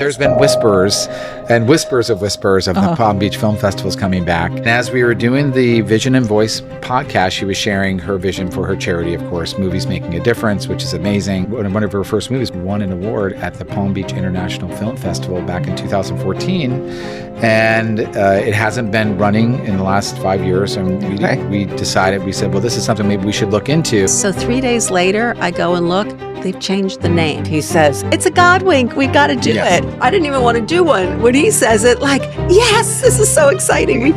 There's been whispers and whispers of the Palm Beach Film Festival's coming back. And as we were doing the Vision and Voice podcast, she was sharing her vision for her charity, of course, Movies Making a Difference, which is amazing. One of her first movies won an award at the Palm Beach International Film Festival back in 2014. And it hasn't been running in the last 5 years. And we decided, we said, well, this is something maybe we should look into. So 3 days later, I go and look. They've changed the name. He says, it's a Godwink. We got to do it. I didn't even want to do one. When he says it, like, yes, this is so exciting.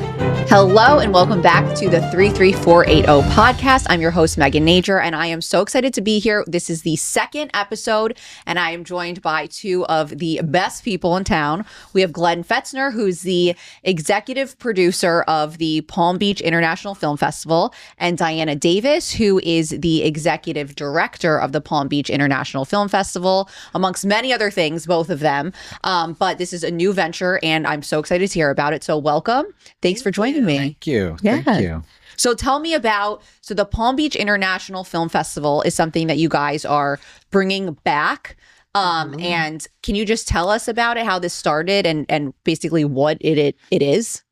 Hello and welcome back to the 33480 podcast. I'm your host, Megan Nager, and I am so excited to be here. This is the second episode, and I am joined by two of the best people in town. We have Glenn Fetzner, who's the executive producer of the Palm Beach International Film Festival, and Diana Davis, who is the executive director of the Palm Beach International Film Festival, amongst many other things, both of them. But this is a new venture, and I'm so excited to hear about it. So welcome. Thanks for joining me. Thank you. Yeah. Thank you. So tell me about, so the Palm Beach International Film Festival is something that you guys are bringing back. And can you just tell us about it, how this started and basically what it is?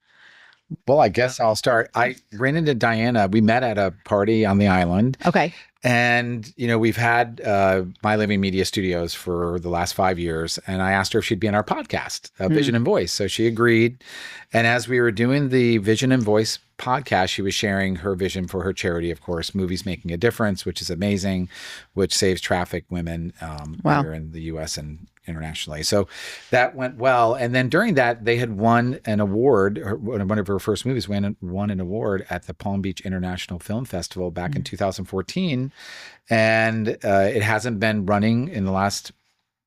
Well, I guess I'll start. I ran into Diana. We met at a party on the island. Okay. And, we've had My Living Media Studios for the last 5 years. And I asked her if she'd be on our podcast, Vision and Voice. So she agreed. And as we were doing the Vision and Voice podcast, she was sharing her vision for her charity, of course, Movies Making a Difference, which is amazing, which saves trafficked women here in the U.S. and internationally. So that went well. And then during that, they had won an award. One of her first movies won an award at the Palm Beach International Film Festival back in 2014. And it hasn't been running in the last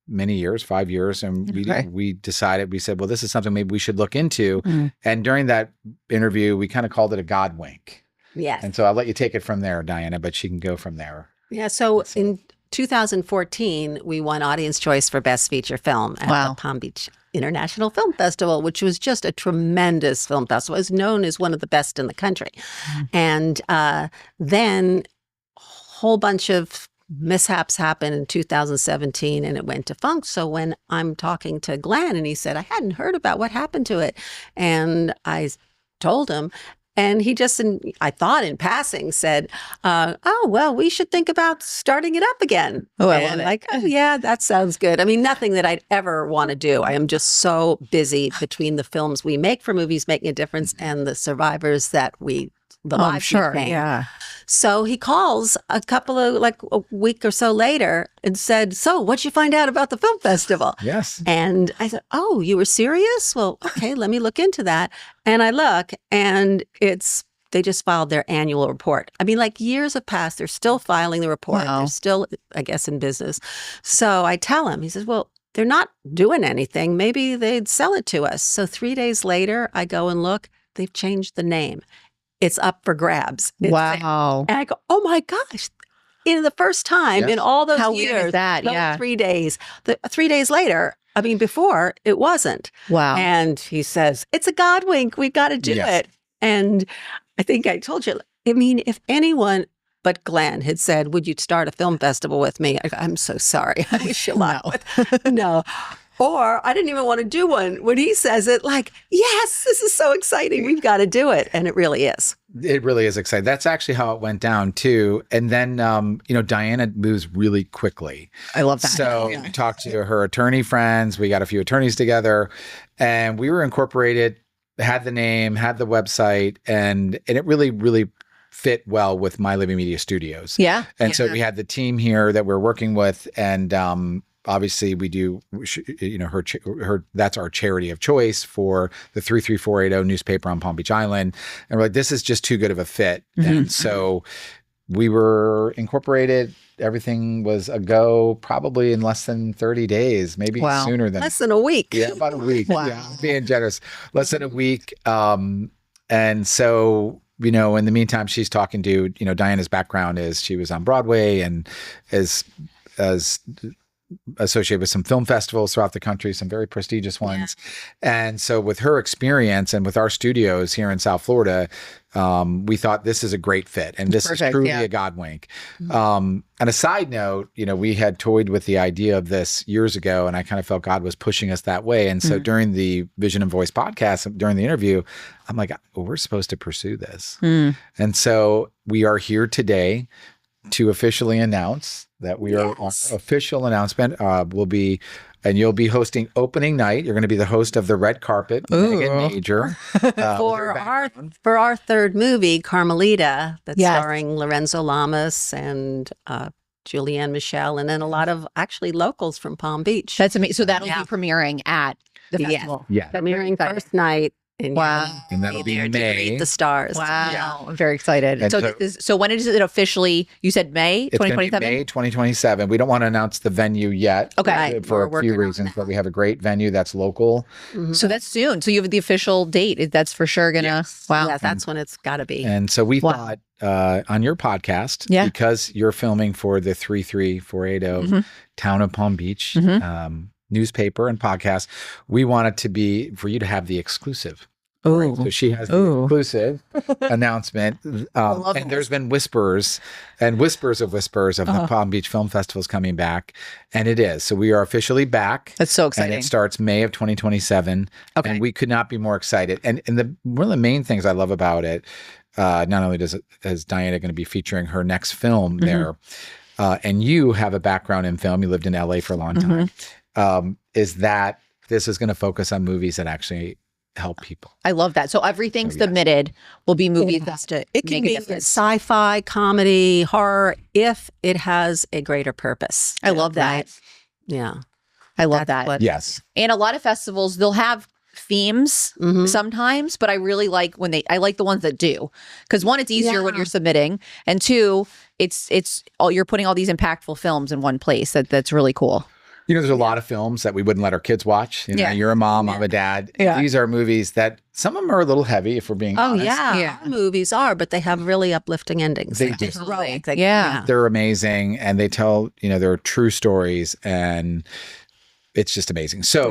many years, 5 years. And we decided, we said, well, this is something maybe we should look into. And during that interview, we kind of called it a Godwink. Yes. And so I'll let you take it from there, Diana, but she can go from there. Yeah. So in 2014, we won Audience Choice for Best Feature Film at the Palm Beach International Film Festival, which was just a tremendous film festival. It was known as one of the best in the country. And then a whole bunch of mishaps happened in 2017 and it went defunct. So when I'm talking to Glenn and he said, I hadn't heard about what happened to it. And I told him, and he just, I thought in passing, said, oh, well, we should think about starting it up again. Oh, I and love it. like, oh, yeah, that sounds good. I mean, nothing that I'd ever want to do. I am just so busy between the films we make for Movies Making a Difference and the survivors that the lives we make. Yeah. So he calls a week or so later and said, so what'd you find out about the film festival? Yes. And I said, oh, you were serious? Well, okay, let me look into that. And I look and they just filed their annual report. I mean, like years have passed. They're still filing the report. Wow. They're still, I guess, in business. So I tell him, he says, well, they're not doing anything. Maybe they'd sell it to us. So 3 days later, I go and look. They've changed the name. It's up for grabs. Wow. And I go, oh my gosh. In the first time in all those How years, weird is that? Yeah. 3 days. 3 days later, I mean, before it wasn't. Wow. And he says, it's a Godwink. We got to do it. And I think I told you, I mean, if anyone but Glenn had said, would you start a film festival with me? I'm so sorry. I wish you luck. No. Or I didn't even want to do one. When he says it, like, yes, this is so exciting. We've got to do it. And it really is. It really is exciting. That's actually how it went down, too. And then, Diana moves really quickly. I love that. So we talked to her attorney friends. We got a few attorneys together. And we were incorporated, had the name, had the website. And it really, really fit well with My Living Media Studios. Yeah. And so we had the team here that we're working with. And obviously, we do, her that's our charity of choice for the 33480 newspaper on Palm Beach Island. And we're like, this is just too good of a fit. And so we were incorporated. Everything was a go probably in less than 30 days, maybe sooner than. Less than a week. Yeah, about a week. Wow. Yeah, being generous. Less than a week. And so, in the meantime, she's talking to, Diana's background is she was on Broadway and as associated with some film festivals throughout the country, some very prestigious ones. And so with her experience and with our studios here in South Florida, we thought this is a great fit. And this is truly a Godwink. And a side note, we had toyed with the idea of this years ago, and I kind of felt God was pushing us that way. And so during the Vision and Voice podcast, during the interview, I'm like, we're supposed to pursue this. And so we are here today to officially announce that we are, our official announcement will be, and you'll be hosting opening night. You're going to be the host of the red carpet, Megan Nager. For our third movie, Carmelita, that's starring Lorenzo Lamas and Julianne Michelle, and then a lot of actually locals from Palm Beach. That's amazing. So that'll be premiering at the festival. Yeah. Premiering first night. And and that'll be in May. Meet the stars. Wow. Yeah. I'm very excited. And so when is it officially, you said May 2027? May 2027. We don't want to announce the venue yet. Okay. For a few reasons, but we have a great venue that's local. So that's soon. So you have the official date. That's for sure going to, wow. Yeah, that's when it's got to be. And so we thought on your podcast, because you're filming for the 33480 Town of Palm Beach, newspaper and podcast, we want it to be for you to have the exclusive. Right? So she has the exclusive announcement. And there's been whispers of the Palm Beach Film Festivals coming back. And it is. So we are officially back. That's so exciting. And it starts May of 2027. Okay. And we could not be more excited. And one of the main things I love about it, not only is Diana going to be featuring her next film there, and you have a background in film, you lived in LA for a long time, is that this is going to focus on movies that actually help people. I love that. So everything submitted will be movies that it can be sci-fi, comedy, horror, if it has a greater purpose. I love that. Right? Yeah. I love that. Yes. And a lot of festivals, they'll have themes sometimes, but I really like I like the ones that do. Because one, it's easier when you're submitting. And two, you're putting all these impactful films in one place. That's really cool. There's a lot of films that we wouldn't let our kids watch. You're a mom, I'm a dad. These are movies that some of them are a little heavy, if we're being honest. Our movies are, but they have really uplifting endings. They do. Heroic. They're amazing, and they tell, they're true stories, and it's just amazing. So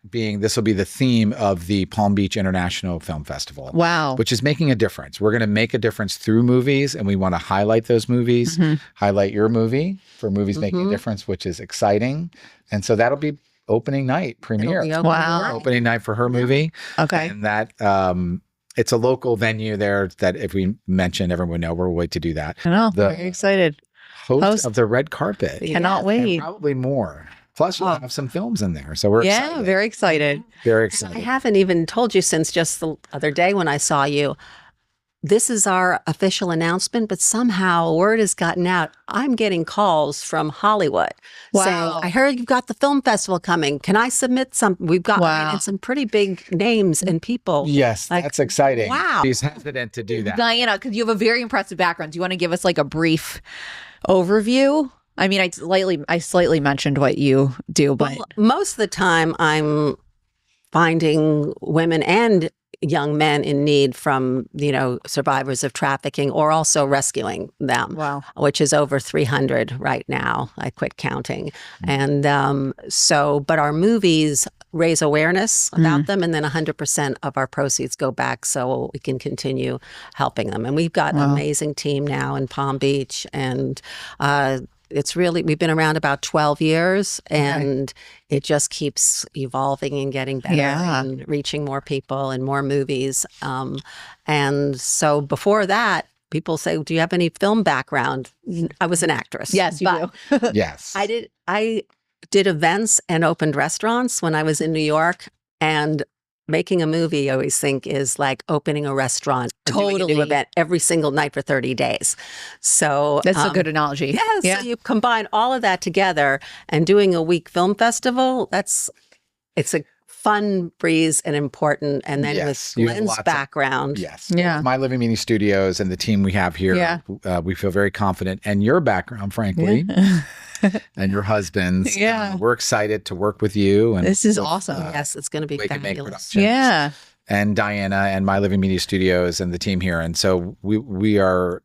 this will be the theme of the Palm Beach International Film Festival. Wow. Which is making a difference. We're going to make a difference through movies, and we want to highlight those movies, highlight your movie for movies making a difference, which is exciting. And so that'll be opening night premiere. Opening night for her movie. Okay. And that it's a local venue there that if we mention, everyone would know. We'll wait to do that. I know. Very excited. Host of the red carpet. Cannot wait. And probably more. Plus, we'll have some films in there. So we're excited. Yeah, very excited. Very excited. I haven't even told you since just the other day when I saw you. This is our official announcement, but somehow word has gotten out. I'm getting calls from Hollywood saying, I heard you've got the film festival coming. Can I submit some? We've got some pretty big names and people. Yes, that's exciting. Wow. She's hesitant to do that. Diana, because you have a very impressive background. Do you want to give us like a brief overview? I mean, I slightly mentioned what you do, but most of the time I'm finding women and young men in need from, survivors of trafficking or also rescuing them. Wow. Which is over 300 right now. I quit counting. And but our movies raise awareness about them, and then 100% of our proceeds go back so we can continue helping them. And we've got an amazing team now in Palm Beach, and we've been around about 12 years, and it just keeps evolving and getting better and reaching more people and more movies. And so before that, people say, do you have any film background? I was an actress. Yes, you do. Yes. I did events and opened restaurants when I was in New York, and making a movie, I always think, is like opening a restaurant. Totally. Doing a new event every single night for 30 days. So that's a good analogy. Yeah. So you combine all of that together, and doing a week film festival, it's a fun breeze and important. And then with Glenn's background. My Living Media Studios and the team we have here, we feel very confident. And your background, frankly, and your husband's. We're excited to work with you. And this is awesome. Yes, it's going to be fabulous. And Diana and My Living Media Studios and the team here. And so we are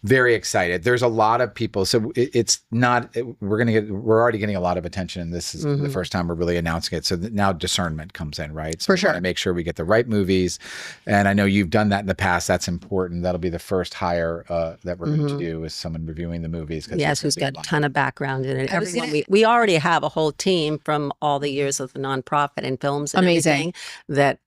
Very excited. There's a lot of people. So it's not, we're already getting a lot of attention. And this is the first time we're really announcing it. So now discernment comes in, right? So For sure. We want to make sure we get the right movies. And I know you've done that in the past. That's important. That'll be the first hire that we're going to do, is someone reviewing the movies. Yes, who's got a ton of background in it. Everyone, we already have a whole team from all the years of the nonprofit and films and everything that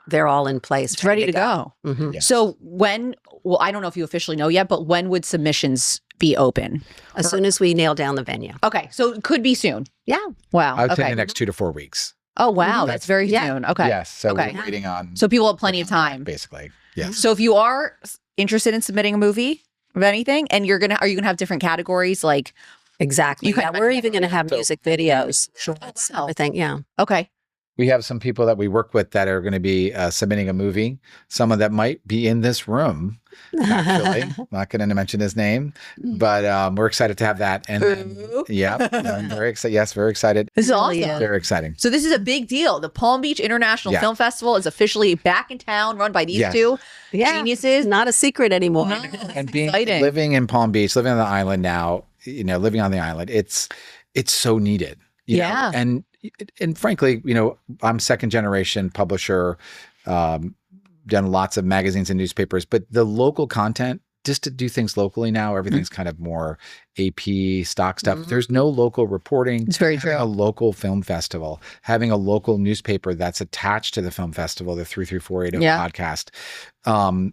they're all in place. It's ready to go. Mm-hmm. So well, I don't know if you officially know yet, but when would submissions be open? As soon as we nail down the venue. Okay. So it could be soon. Yeah. Wow. I would say in the next 2 to 4 weeks. Oh, wow. That's very soon. Okay. Yes. So Okay. we're waiting on. So people have plenty of time. Basically. Yes. So if you are interested in submitting a movie of anything, and are you going to have different categories? Like, exactly. You Yeah, we're even going to have music videos. Shorts, everything. Yeah. okay. We have some people that we work with that are going to be submitting a movie. Someone that might be in this room, actually. Not going to mention his name, but we're excited to have that. And then, I'm very excited. Yes, very excited. This is awesome. Very exciting. So this is a big deal. The Palm Beach International Film Festival is officially back in town, run by these two geniuses. Not a secret anymore. No, And being exciting. living in Palm Beach, living on the island now, living on the island, it's so needed. You know? And frankly, I'm second generation publisher, done lots of magazines and newspapers, but the local content, just to do things locally now, everything's kind of more AP stock stuff. There's no local reporting. It's very true. Having a local film festival, having a local newspaper that's attached to the film festival, the 33480 podcast,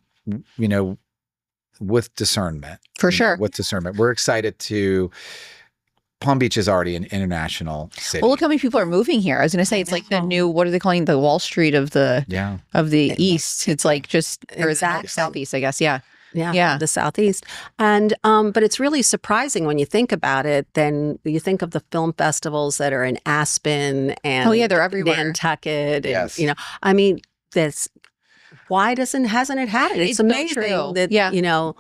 with discernment. For sure. With discernment. We're excited to. Palm Beach is already an international city. Well, look how many people are moving here. I was going to say it's like the new, what are they calling the Wall Street of the East? It's like just or the Southeast, I guess. Yeah. The Southeast. And but it's really surprising when you think about it. Then you think of the film festivals that are in Aspen and they're everywhere. Nantucket. And, I mean, why hasn't it had it? It's amazing that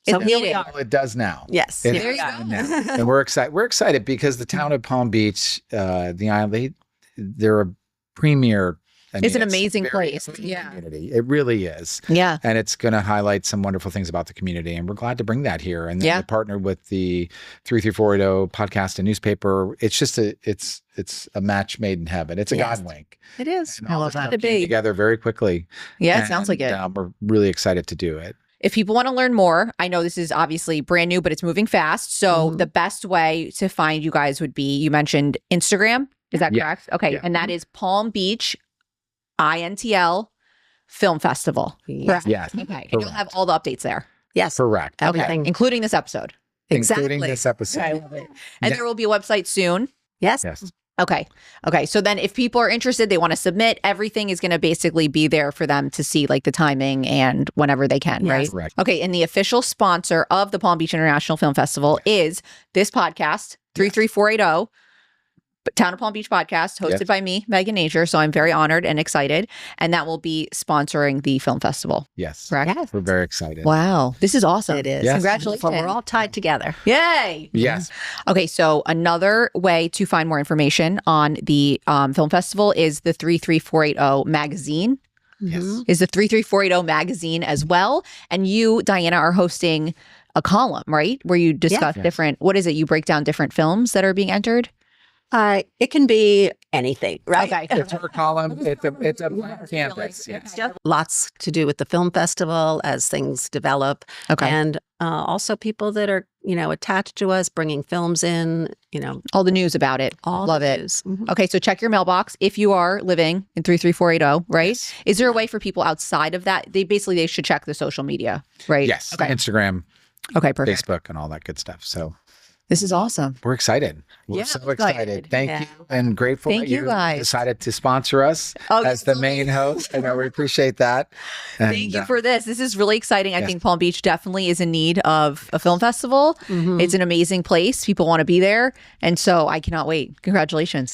So here we are. Well, it does now. Yes. There you go. And we're excited. We're excited because the town of Palm Beach, the island, they're a premier. It's an amazing place. Community. It really is. Yeah. And it's going to highlight some wonderful things about the community. And we're glad to bring that here. And then we partnered with the 33480 podcast and newspaper. It's just it's a match made in heaven. It's a Godwink. It is. And I love that. came together very quickly. Yeah, it sounds like it. We're really excited to do it. If people want to learn more, I know this is obviously brand new, but it's moving fast. So the best way to find you guys would be, you mentioned Instagram. Is that correct? Okay. Yeah. And that is Palm Beach INTL Film Festival. Yes. Okay. And you'll have all the updates there. Yes. Correct. Everything. Okay. Including this episode. Including this episode. I love it. And there will be a website soon. Yes. Okay. So then if people are interested, they want to submit, everything is going to basically be there for them to see, like the timing and whenever they can, right? Correct. Okay. And the official sponsor of the Palm Beach International Film Festival is this podcast, 33480. Town of Palm Beach podcast, hosted by me, Megan Nager. So I'm very honored and excited. And that will be sponsoring the film festival. Yes. Correct? Yes. We're very excited. Wow. This is awesome. It is. Yes. Congratulations. So we're all tied together. Yay. Yes. Okay. So another way to find more information on the film festival is the 33480 magazine. Yes. Is the 33480 magazine as well. And you, Diana, are hosting a column, right? Where you discuss different, what is it? You break down different films that are being entered? It can be anything, right? Okay. It's our column. It's a blank canvas. Yes. Lots to do with the film festival as things develop. Okay. And also people that are, attached to us, bringing films in, all the news about it. Love it. Mm-hmm. Okay. So check your mailbox if you are living in 33480, right? Yes. Is there a way for people outside of that? They should check the social media, right? Yes. Okay. Instagram, Okay. Perfect. Facebook, and all that good stuff. So This is awesome. we're excited. We're so excited. Thank you, and grateful Thank that you guys. decided to sponsor us as the main host. I know we appreciate that. And, Thank you for this. This is really exciting. I think Palm Beach definitely is in need of a film festival. It's an amazing place. People want to be there. And so I cannot wait. Congratulations.